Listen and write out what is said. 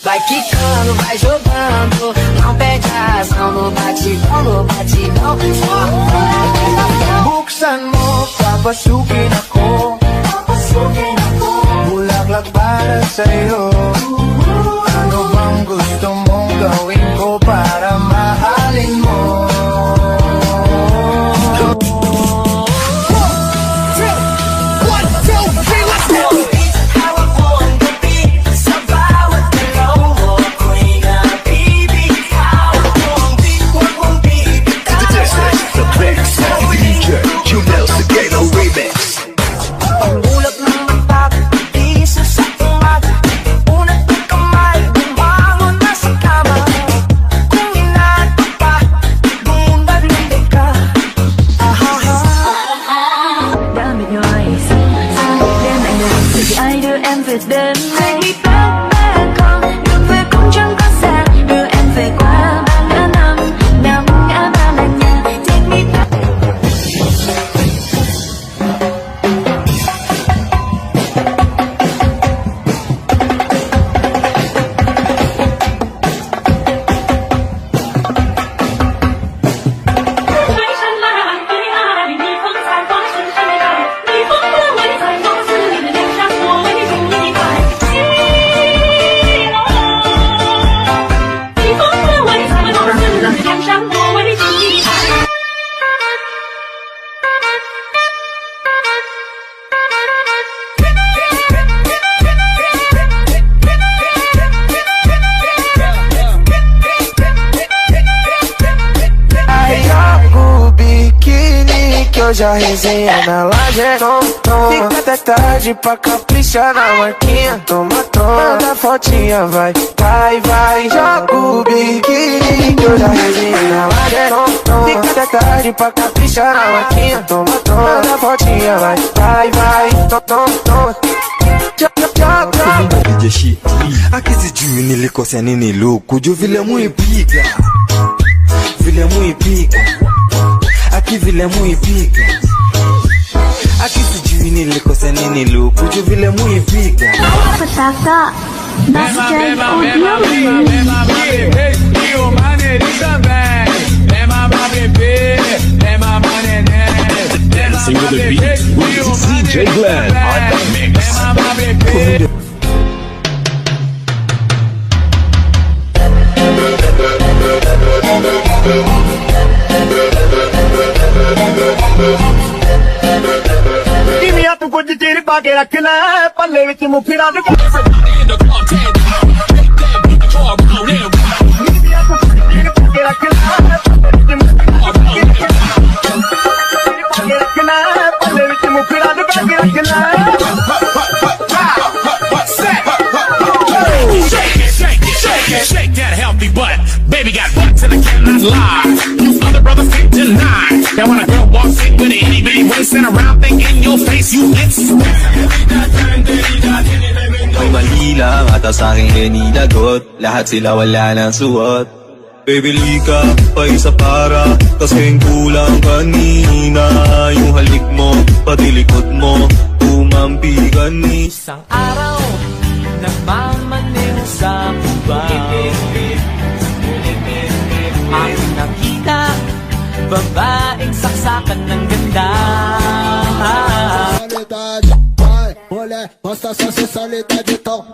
Vai quicando, vai jogando, não perde a ação no batidão, no batidão. Buksan mo, papasukin ako. Bulaklak para sa'yo. Ano bang gusto mong gawin ko para mahalin mo? Hoje a resenha na laje, fica até tarde pra caprichar na marquinha. Toma, manda fotinha, vai, vai, vai. Joga o biquíni, que hoje a resenha na laje, fica até tarde pra caprichar na marquinha. Toma, manda fotinha, vai, vai, vai. Toma, jeshi akizijui nilikosea nini luku juu vile muipiga aki vile muipiga akisijui nilikosea nini luku juu vile muipiga Petaka Basket Audio o maneirinho também. É mamar bebê, é mamar neném. Dancing with the beat with DJ Glenn on the mix. É mamar bebê. Dimmi a tu quanti tiri pa che racchina palle vecchie mu pirate. Dimmi a tu quanti tiri pa che racchina palle vecchie mu pirate che racchina. Shake that healthy butt. Baby got butts and I cannot lie. You other brothers can't deny. Now when a girl walks in with an itty bitty waist and around thing in your face, you get May mali lang ata sa'king inilagot. Lahat sila wala nang suot. Baby lika, pa isa para kasing kulang kanina. Yung halik mo, pati likod mo tumampi kanina. Isang araw, nagmamaneho sa kubang ang nakita, babaeng saksakan ng ganda. Basta sa sensualidade, então